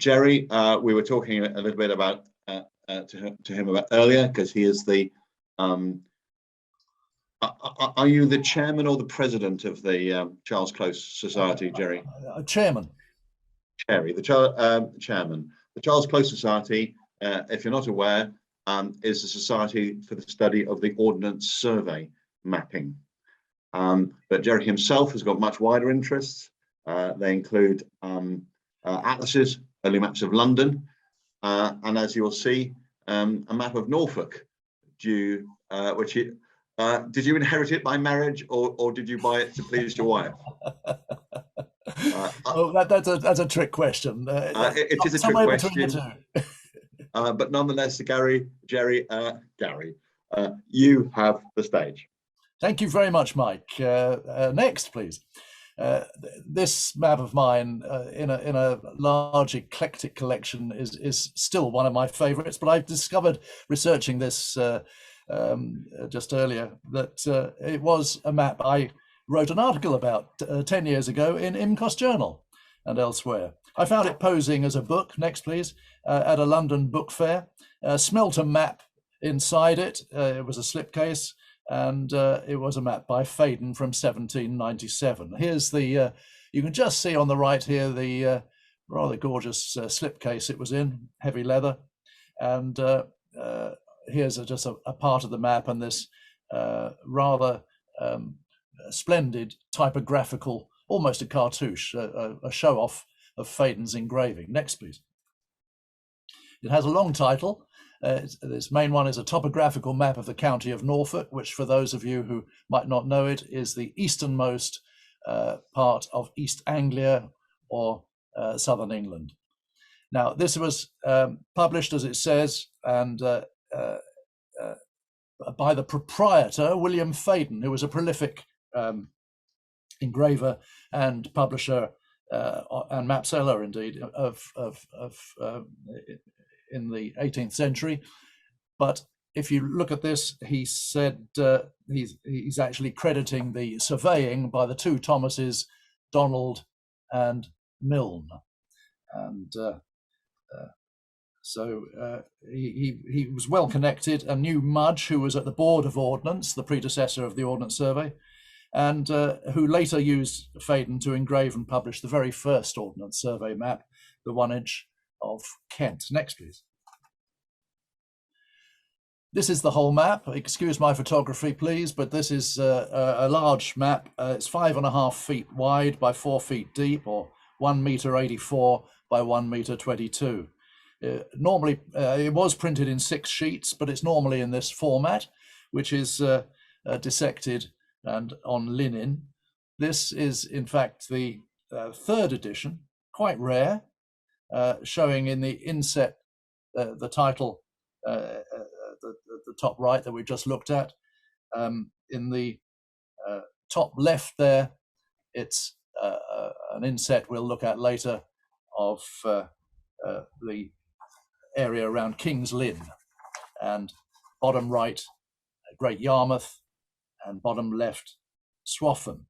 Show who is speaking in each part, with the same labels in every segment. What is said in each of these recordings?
Speaker 1: Gerry, we were talking a little bit about to him about earlier, because he is the are you the chairman or the president of the Charles Close Society, Gerry?
Speaker 2: Chairman.
Speaker 1: Gerry, the chairman. The Charles Close Society, if you're not aware, is a society for the study of the Ordnance Survey mapping. But Gerry himself has got much wider interests. They include atlases, early maps of London, and as you will see, a map of Norfolk, which did you inherit it by marriage, or did you buy it to please your wife?
Speaker 2: Oh, that's a trick question.
Speaker 1: It is a trick question. But nonetheless, Gerry, you have the stage.
Speaker 2: Thank you very much, Mike. Next, please. This map of mine in a large eclectic collection is still one of my favorites, but I've discovered researching this just earlier that it was a map I wrote an article about 10 years ago in IMCoS Journal and elsewhere. I found it posing as a book, next please, at a London book fair. Smelt a map inside it. It was a slipcase, and it was a map by Faden from 1797. Here's the, you can just see on the right here the rather gorgeous slipcase it was in, heavy leather. And here's just a part of the map, and this rather splendid typographical, almost a cartouche, a show-off of Faden's engraving. Next, please. It has a long title. This main one is a topographical map of the county of Norfolk, which for those of you who might not know it, is the easternmost part of East Anglia or southern England. Now, this was published, as it says, and by the proprietor, William Faden, who was a prolific engraver and publisher and map seller, indeed, in the 18th century. But if you look at this, he said he's actually crediting the surveying by the two Thomases, Donald and Milne. And so he was well connected and knew Mudge, who was at the Board of Ordnance, the predecessor of the Ordnance Survey, and who later used Faden to engrave and publish the very first Ordnance Survey map, the 1-inch of Kent. Next, please. This is the whole map. Excuse my photography, please, but this is a large map. It's 5.5 feet wide by 4 feet deep, or 1.84 meters by 1.22 meters. Normally, it was printed in 6 sheets, but it's normally in this format, which is dissected and on linen. This is, in fact, the 3rd edition, quite rare, showing in the inset the title, the top right that we just looked at. In the top left there, it's an inset we'll look at later of the area around King's Lynn, and bottom right, Great Yarmouth, and bottom left, Swaffham.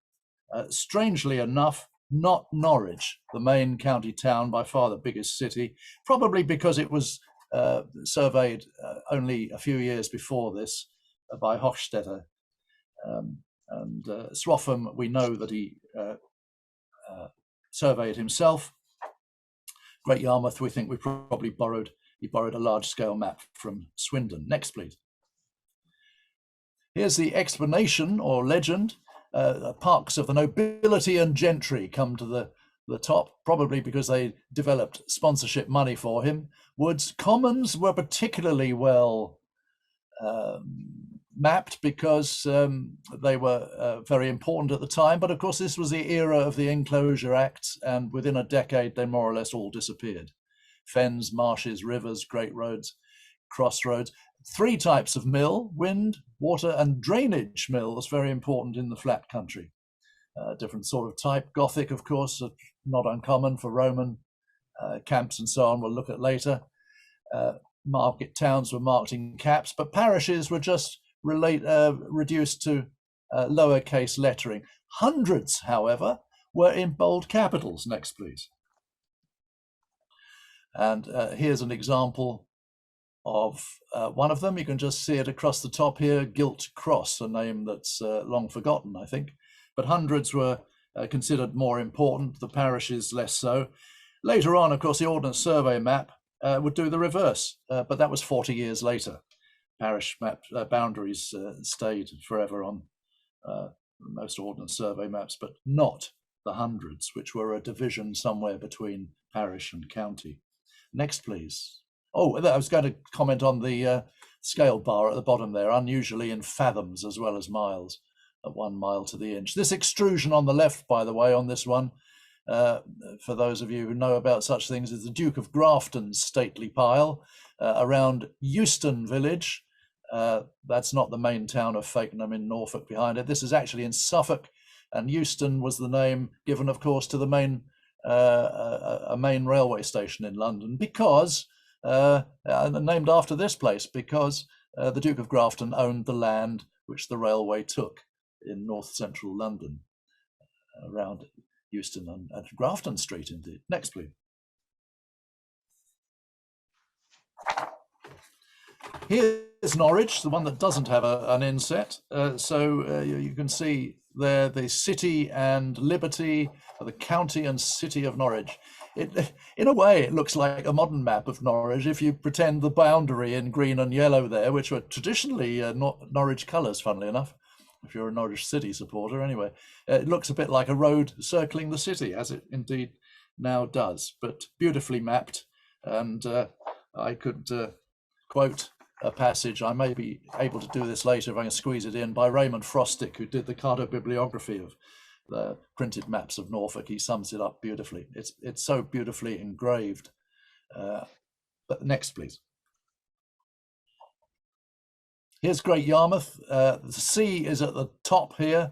Speaker 2: Strangely enough, not Norwich, the main county town, by far the biggest city, probably because it was surveyed only a few years before this by Hochstetter. And Swaffham, we know that he surveyed himself. Great Yarmouth, we think he borrowed a large-scale map from Swindon. Next, please. Here's the explanation or legend. Parks of the nobility and gentry come to the top, probably because they developed sponsorship money for him. Woods Commons were particularly well mapped because they were very important at the time. But of course, this was the era of the Enclosure Acts, and within a decade, they more or less all disappeared. Fens, marshes, rivers, great roads, crossroads. 3 types of mill: wind, water, and drainage mills, very important in the flat country. Different sort of type. Gothic, of course, not uncommon for Roman camps and so on, we'll look at later. Market towns were marked in caps, but parishes were just reduced to lowercase lettering. Hundreds, however, were in bold capitals. Next, please. And here's an example of one of them. You can just see it across the top here, Gilt Cross, a name that's long forgotten, I think. But hundreds were considered more important, the parishes less so. Later on, of course, the Ordnance Survey map would do the reverse, but that was 40 years later. Parish map boundaries stayed forever on most Ordnance Survey maps, but not the hundreds, which were a division somewhere between parish and county. Next, please. Oh, I was going to comment on the scale bar at the bottom there, unusually in fathoms as well as miles, at 1 mile to the inch. This extrusion on the left, by the way, on this one, for those of you who know about such things, is the Duke of Grafton's stately pile around Euston village. That's not the main town of Fakenham in Norfolk behind it. This is actually in Suffolk, and Euston was the name given, of course, to the main a main railway station in London, because named after this place, because the Duke of Grafton owned the land which the railway took in north central London, around Euston and Grafton Street, indeed. Next, please. Here's Norwich, the one that doesn't have an inset. You can see there the city and liberty, the county and city of Norwich. In a way, it looks like a modern map of Norwich if you pretend the boundary in green and yellow there, which were traditionally Norwich colours, funnily enough, if you're a Norwich City supporter anyway. It looks a bit like a road circling the city, as it indeed now does, but beautifully mapped. And I could quote a passage, I may be able to do this later if I can squeeze it in, by Raymond Frostick, who did the cartobibliography of the printed maps of Norfolk. He sums it up beautifully. It's so beautifully engraved. But next, please. Here's Great Yarmouth. The sea is at the top here,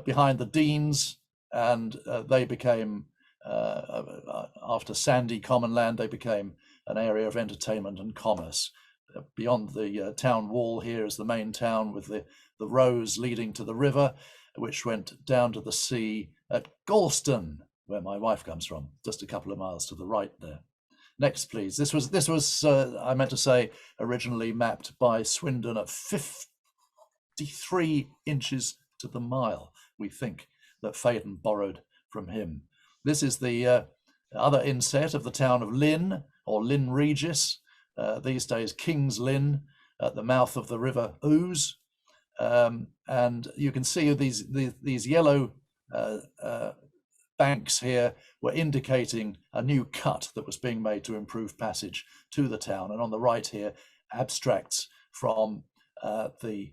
Speaker 2: behind the Deans, and they became, after sandy common land, they became an area of entertainment and commerce. Beyond the town wall here is the main town, with the rows leading to the river, which went down to the sea at Galston, where my wife comes from, just a couple of miles to the right there. Next, please. This was I meant to say, originally mapped by Swindon at 53 inches to the mile. We think that Faden borrowed from him. This is the other inset of the town of Lynn, or Lynn Regis, these days King's Lynn, at the mouth of the River Ouse. And you can see these yellow banks here were indicating a new cut that was being made to improve passage to the town. And on the right here, abstracts from the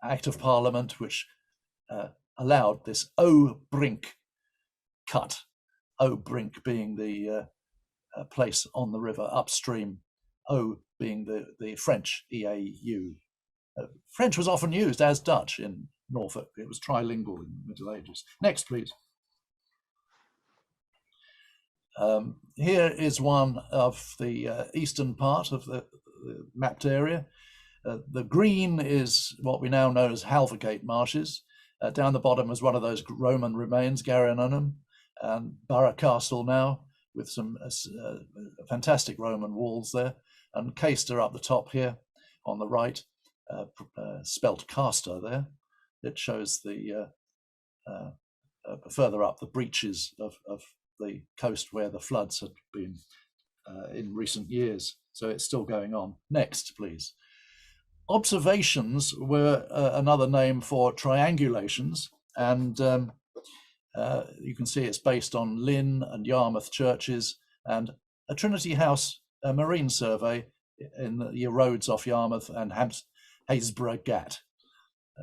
Speaker 2: Act of Parliament, which allowed this O Brink cut, O Brink being the place on the river upstream, O being the French EAU. French was often used as Dutch in Norfolk. It was trilingual in the Middle Ages. Next, please. Here is one of the eastern part of the mapped area. The green is what we now know as Halvergate Marshes. Down the bottom is one of those Roman remains, Garranunum, and Borough Castle now, with some fantastic Roman walls there, and Caister up the top here on the right, spelt Castor there. It shows the further up the breaches of the coast where the floods had been in recent years. So it's still going on. Next, please. Observations were another name for triangulations, and you can see it's based on Lynn and Yarmouth churches and a Trinity House marine survey in the roads off Yarmouth and Haysborough Gat,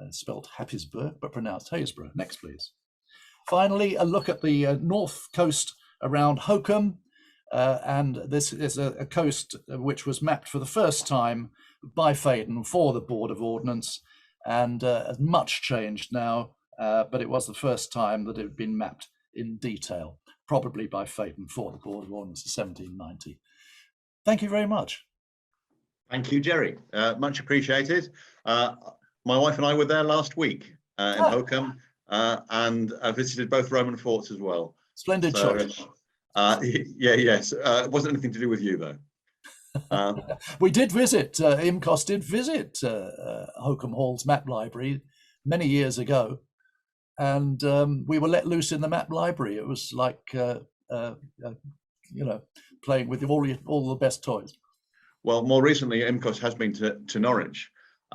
Speaker 2: spelt Happisburgh but pronounced Haysborough. Next, please. Finally, a look at the north coast around Hokum, and this is a coast which was mapped for the first time by Faden for the Board of Ordnance, and has much changed now, but it was the first time that it had been mapped in detail, probably by Faden for the Board of Ordnance in 1790. Thank you very much.
Speaker 1: Thank you, Gerry. Much appreciated. My wife and I were there last week in Hokum, and visited both Roman forts as well.
Speaker 2: Splendid choice.
Speaker 1: Yes. It wasn't anything to do with you, though.
Speaker 2: We did visit, IMCoS did visit Holcombe Hall's map library many years ago, and we were let loose in the map library. It was like, playing with all the best toys.
Speaker 1: Well, more recently, IMCoS has been to Norwich,